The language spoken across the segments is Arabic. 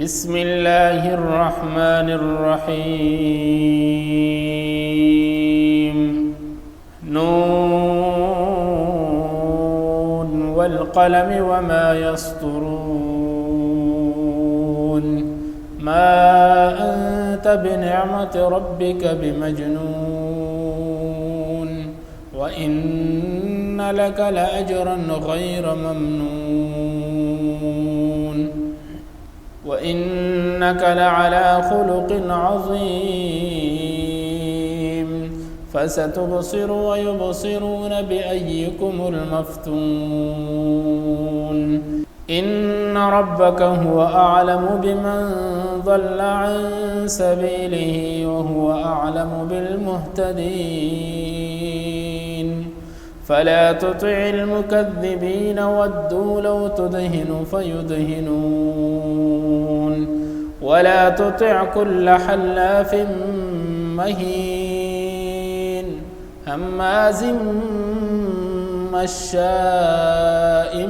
بسم الله الرحمن الرحيم نون والقلم وما يسطرون ما أنت بنعمة ربك بمجنون وإن لك لأجرا غير ممنون وإنك لعلى خلق عظيم فستبصر ويبصرون بأيكم المفتون إن ربك هو أعلم بمن ضل عن سبيله وهو أعلم بالمهتدين فلا تطع المكذبين ودوا لو تدهن فيدهنون ولا تطع كل حلاف مهين هماز مشاء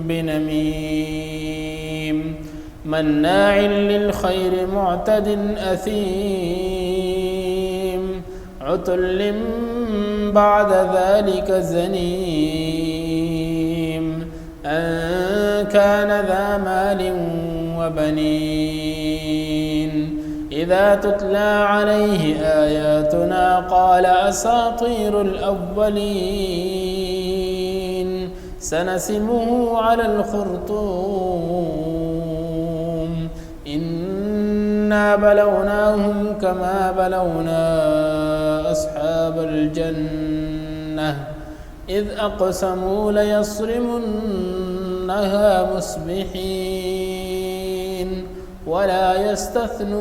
بنميم مناع للخير معتد أثيم عتل بعد ذلك زنيم أن كان ذا مال وبنين إذا تتلى عليه آياتنا قال أساطير الأولين سنسمه على الخرطوم إنا بلوناهم كما بلونا أصحاب الجنة إذ أقسموا ليصرمنها مصبحين ولا يستثنون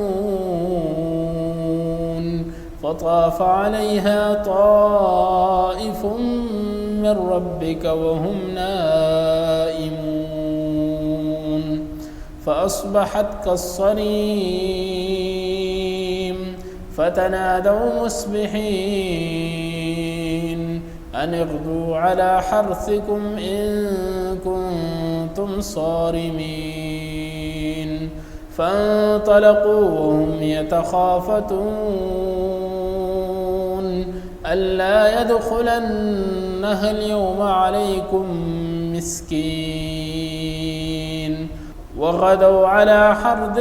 فطاف عليها طائف من ربك وهم نائمون فأصبحت كالصريم فتنادوا مصبحين أن اغدوا على حرثكم إن كنتم صارمين فانطلقوا وهم يتخافتون ألا يدخلنها اليوم عليكم مسكين وغدوا على حرد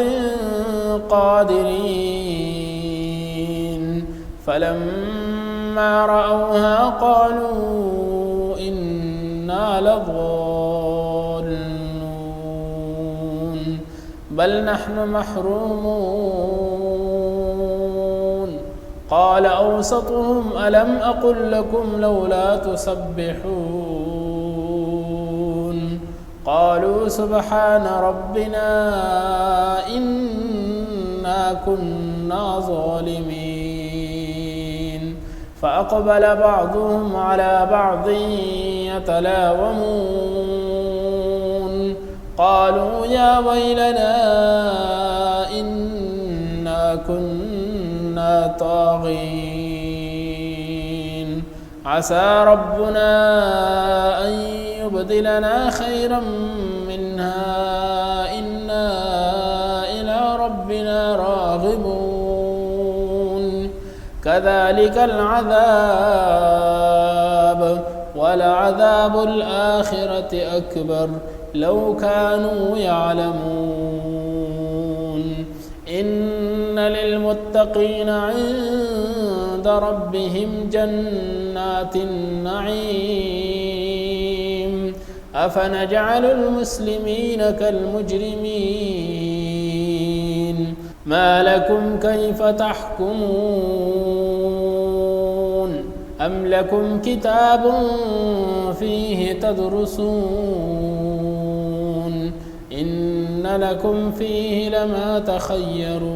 قادرين فلما رأوها قالوا إنا لضالون بل نحن محرومون قال أوسطهم ألم أقل لكم لولا تسبحون قالوا سبحان ربنا إنا كنا ظالمين فأقبل بعضهم على بعض يتلاومون قالوا يا ويلنا إنا كنا طاغين عسى ربنا أن يبدلنا خيرا منها إنا إلى ربنا راغبون كذلك العذاب ولعذاب الآخرة أكبر لو كانوا يعلمون إن للمتقين عند ربهم جنات النعيم أفنجعل المسلمين كالمجرمين ما لكم كيف تحكمون أم لكم كتاب فيه تدرسون إن لكم فيه لما تخيرون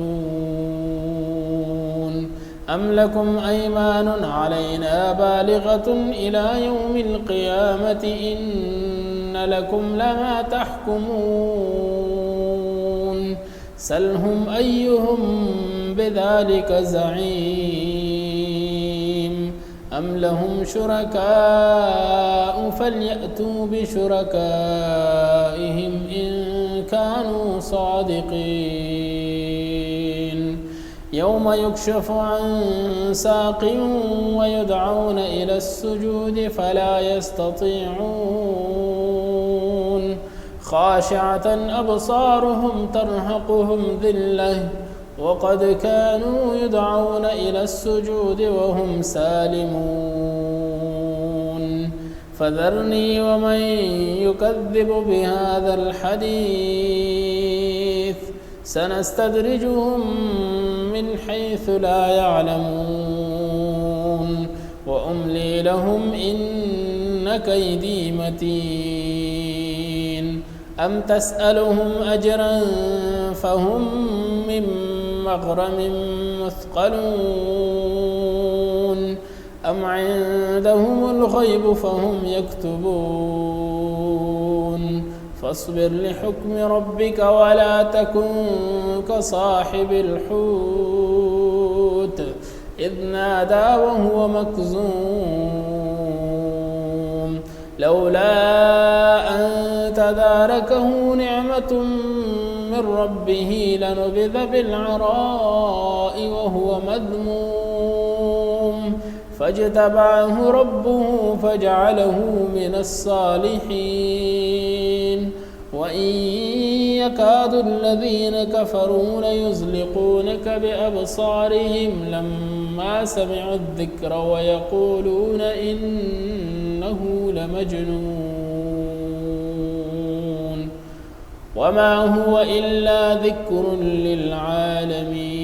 أم لكم أيمان علينا بالغة إلى يوم القيامة إن لكم لما تحكمون سلهم أيهم بذلك زعيم أم لهم شركاء فليأتوا بشركائهم إن كانوا صادقين يوم يكشف عن ساق ويدعون إلى السجود فلا يستطيعون خاشعة أبصارهم ترهقهم ذلة وقد كانوا يدعون إلى السجود وهم سالمون فذرني ومن يكذب بهذا الحديث سنستدرجهم من حيث لا يعلمون وأملي لهم إن كيدي متين أم تسألهم أجرا فهم من مغرم مثقلون أم عندهم الغيب فهم يكتبون فاصبر لحكم ربك ولا تكن كصاحب الحوت إذ نادى وهو مكظوم لولا أن تداركه نعمة من ربه لنبذ بالعراء وهو مذموم فاجتبعه ربه فجعله من الصالحين وإن يكاد الذين كفروا ليزلقونك بأبصارهم لما سمعوا الذكر ويقولون إنه لمجنون وما هو إلا ذكر للعالمين